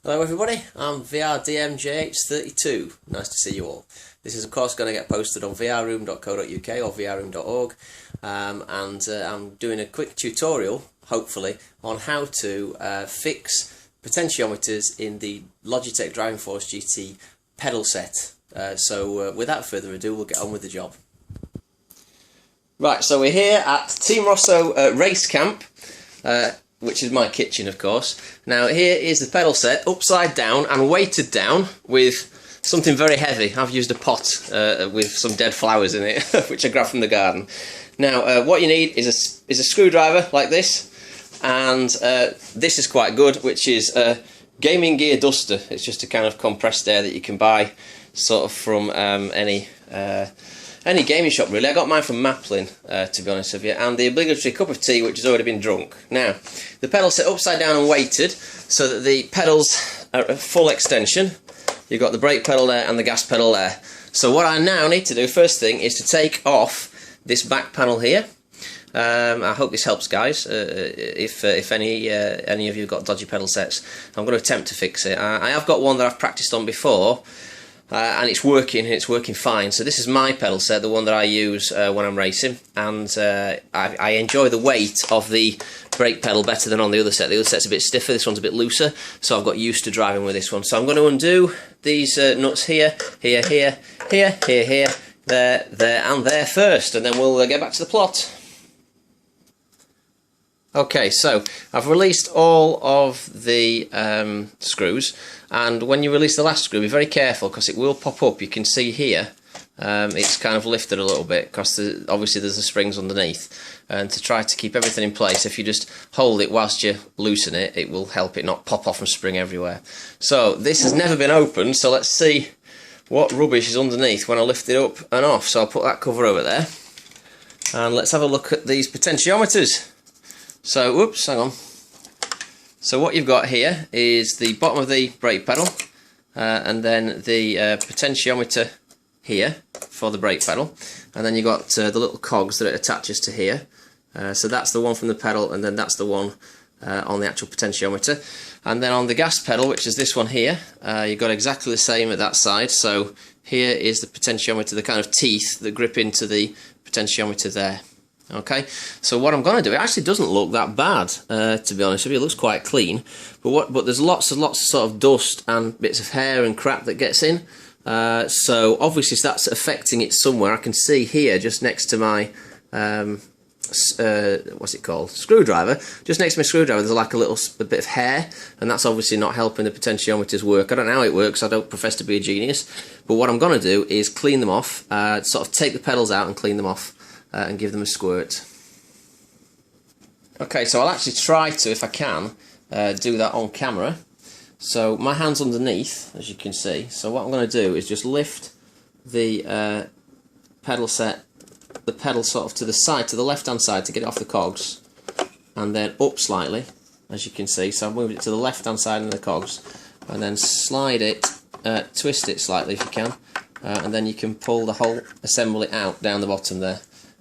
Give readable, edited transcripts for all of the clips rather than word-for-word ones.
Hello everybody, I'm VRDMJH32. Nice to see you all. This is of course going to get posted on vrroom.co.uk or vrroom.org, and I'm doing a quick tutorial, hopefully, on how to fix potentiometers in the Logitech Driving Force GT pedal set. So without further ado, we'll get on with the job. Right, so we're here at Team Rosso Race Camp, which is my kitchen, of course. Now here is the pedal set upside down and weighted down with something very heavy. I've used a pot with some dead flowers in it, which I grabbed from the garden. Now what you need is a screwdriver like this, and this is quite good, which is a gaming gear duster. It's just a kind of compressed air that you can buy sort of from any gaming shop, really. I got mine from Maplin, to be honest with you, and the obligatory cup of tea, which has already been drunk. Now, the pedal set upside down and weighted so that the pedals are at full extension. You've got the brake pedal there and the gas pedal there. So what I now need to do, first thing, is to take off this back panel here. I hope this helps, guys. If any of you have got dodgy pedal sets, I'm going to attempt to fix it. I have got one that I've practiced on before, and it's working fine. So this is my pedal set, the one that I use when I'm racing, and I enjoy the weight of the brake pedal better than on the other set. The other set's a bit stiffer, this one's a bit looser, so I've got used to driving with this one. So I'm going to undo these nuts here, here, there, and there first, and then we'll get back to the plot. Okay, so I've released all of the screws, and when you release the last screw, be very careful because it will pop up. You can see here it's kind of lifted a little bit because obviously there's the springs underneath, and to try to keep everything in place, if you just hold it whilst you loosen it, it will help it not pop off and spring everywhere. So this has never been opened, so let's see what rubbish is underneath when I lift it up and off. So I'll put that cover over there, and let's have a look at these potentiometers. So, whoops, hang on. So what you've got here is the bottom of the brake pedal, and then the potentiometer here for the brake pedal, and then you've got the little cogs that it attaches to here. So that's the one from the pedal, and then that's the one on the actual potentiometer. And then on the gas pedal, which is this one here, you've got exactly the same at that side. So here is the potentiometer, the kind of teeth that grip into the potentiometer there. Okay, so what I'm going to do, it actually doesn't look that bad, to be honest with you. It looks quite clean, but there's lots of sort of dust and bits of hair and crap that gets in. So obviously that's affecting it somewhere. I can see here, just next to my what's it called, screwdriver. Just next to my screwdriver, there's like a bit of hair, and that's obviously not helping the potentiometers work. I don't know how it works. I don't profess to be a genius, but what I'm going to do is clean them off. Sort of take the pedals out and clean them off. And give them a squirt. Okay, so I'll actually try to, if I can, do that on camera. So my hand's underneath, as you can see. So what I'm going to do is just lift the pedal set, the pedal sort of to the side, to the left-hand side, to get it off the cogs, and then up slightly, as you can see. So I've moved it to the left-hand side of the cogs, and then slide it, twist it slightly if you can, and then you can pull the whole assembly out down the bottom there.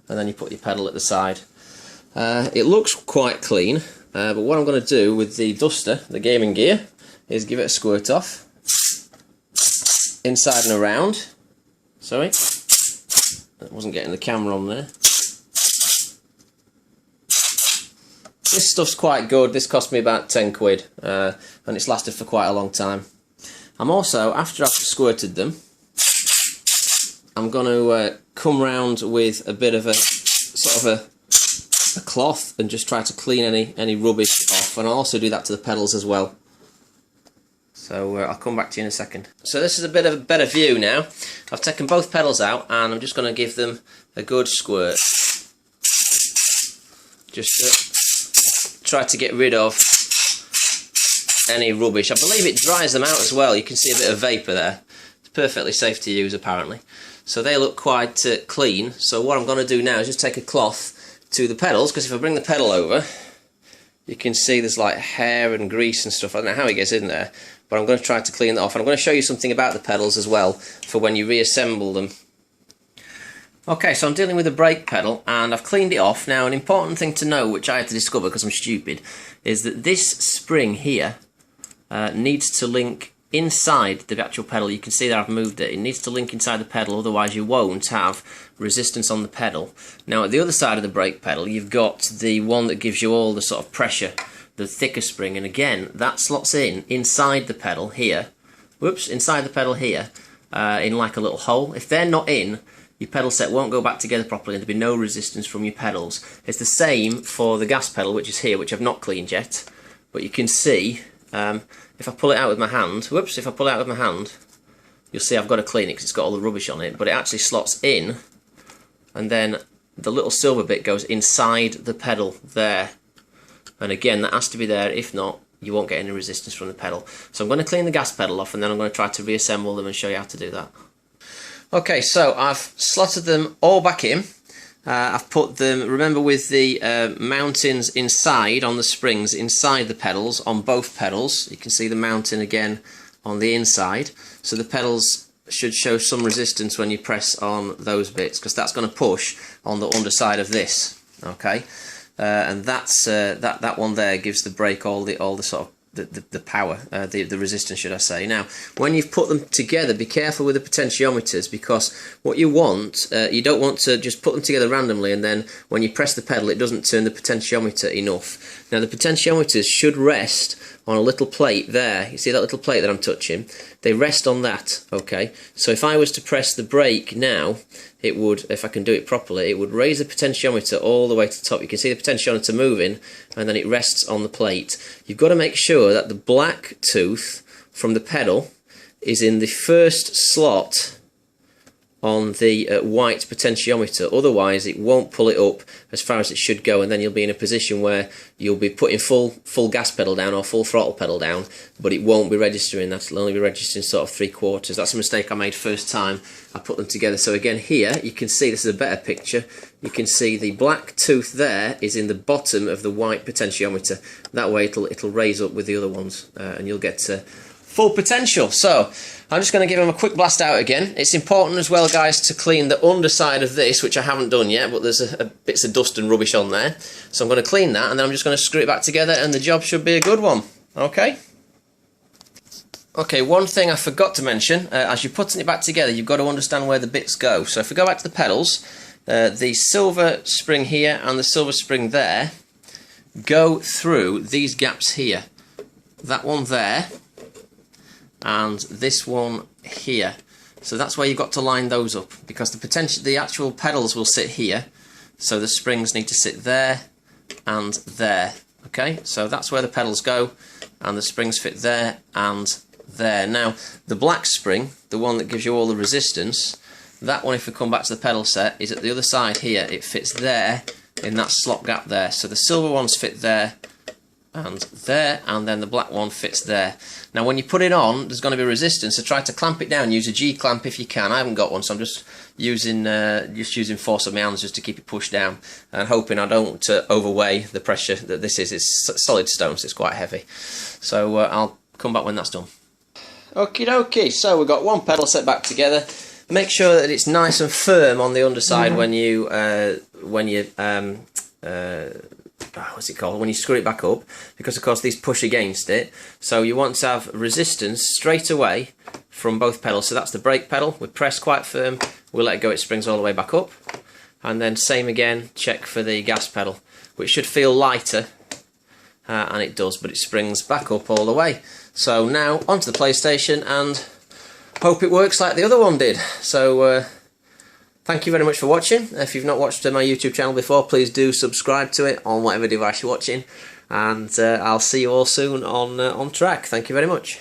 And then you put your pedal at the side. It looks quite clean, but what I'm going to do with the duster, the gaming gear, is give it a squirt off. Inside and around. Sorry. That wasn't getting the camera on there. This stuff's quite good. This cost me about 10 quid, and it's lasted for quite a long time. I'm also, after I've squirted them, I'm going to come round with a bit of a sort of a cloth and just try to clean any rubbish off, and I'll also do that to the pedals as well. So I'll come back to you in a second. So this is a bit of a better view now. I've taken both pedals out, and I'm just going to give them a good squirt. Just try to get rid of any rubbish. I believe it dries them out as well. You can see a bit of vapour there. It's perfectly safe to use, apparently. So they look quite clean. So what I'm going to do now is just take a cloth to the pedals, because if I bring the pedal over, you can see there's like hair and grease and stuff. I don't know how it gets in there, but I'm going to try to clean that off. And I'm going to show you something about the pedals as well for when you reassemble them. Okay, so I'm dealing with the brake pedal, and I've cleaned it off. Now, an important thing to know, which I had to discover because I'm stupid, is that this spring here needs to link inside the actual pedal. You can see that I've moved it. It needs to link inside the pedal, otherwise you won't have resistance on the pedal. Now at the other side of the brake pedal you've got the one that gives you all the sort of pressure, the thicker spring, and again that slots in inside the pedal here. Whoops, inside the pedal here, in like a little hole. If they're not in, your pedal set won't go back together properly and there'll be no resistance from your pedals. It's the same for the gas pedal, which is here, which I've not cleaned yet, but you can see if I pull it out with my hand, whoops, if I pull it out with my hand, you'll see I've got to clean it because it's got all the rubbish on it, but it actually slots in, and then the little silver bit goes inside the pedal there. And again, that has to be there, if not, you won't get any resistance from the pedal. So I'm going to clean the gas pedal off and then I'm going to try to reassemble them and show you how to do that. Okay, so I've slotted them all back in. I've put them, remember, with the mountings inside on the springs, inside the pedals, on both pedals. You can see the mounting again on the inside. So the pedals should show some resistance when you press on those bits, because that's going to push on the underside of this. Okay, and that's that one there gives the brake all the sort of the power, the resistance, should I say. Now, when you've put them together, be careful with the potentiometers, because what you want, you don't want to just put them together randomly and then when you press the pedal it doesn't turn the potentiometer enough. Now the potentiometers should rest on a little plate there. You see that little plate that I'm touching? They rest on that, okay? So if I was to press the brake now, it would, if I can do it properly, it would raise the potentiometer all the way to the top. You can see the potentiometer moving and then it rests on the plate. You've got to make sure that the black tooth from the pedal is in the first slot on the white potentiometer, otherwise it won't pull it up as far as it should go, and then you'll be in a position where you'll be putting full gas pedal down or full throttle pedal down, but it won't be registering. That'll only be registering sort of 3/4. That's a mistake I made first time I put them together. So again, here you can see, this is a better picture, you can see the black tooth there is in the bottom of the white potentiometer. That way it'll raise up with the other ones and you'll get full potential. So I'm just going to give them a quick blast out again. It's important as well, guys, to clean the underside of this, which I haven't done yet, but there's bits of dust and rubbish on there. So I'm going to clean that and then I'm just going to screw it back together and the job should be a good one. Okay? Okay, one thing I forgot to mention, as you're putting it back together, you've got to understand where the bits go. So if we go back to the pedals, the silver spring here and the silver spring there go through these gaps here. That one there and this one here. So that's where you've got to line those up, because the actual pedals will sit here, so the springs need to sit there and there. Okay, so that's where the pedals go and the springs fit there and there. Now the black spring, the one that gives you all the resistance, that one, if we come back to the pedal set, is at the other side here. It fits there in that slot gap there. So the silver ones fit there, and then the black one fits there. Now when you put it on, there's going to be resistance, so try to clamp it down. Use a G-clamp if you can. I haven't got one, so I'm just using force of my hands just to keep it pushed down, and hoping I don't overweigh the pressure that this is. It's solid stone, so it's quite heavy. So I'll come back when that's done. Okie dokie, so we've got one pedal set back together. Make sure that it's nice and firm on the underside when you what's it called, when you screw it back up, because of course these push against it. So you want to have resistance straight away from both pedals. So that's the brake pedal, we press quite firm, we'll let it go, it springs all the way back up. And then same again, check for the gas pedal, which should feel lighter, and it does, but it springs back up all the way. So now onto the PlayStation and hope it works like the other one did. So thank you very much for watching. If you've not watched my YouTube channel before, please do subscribe to it on whatever device you're watching, and I'll see you all soon on track. Thank you very much.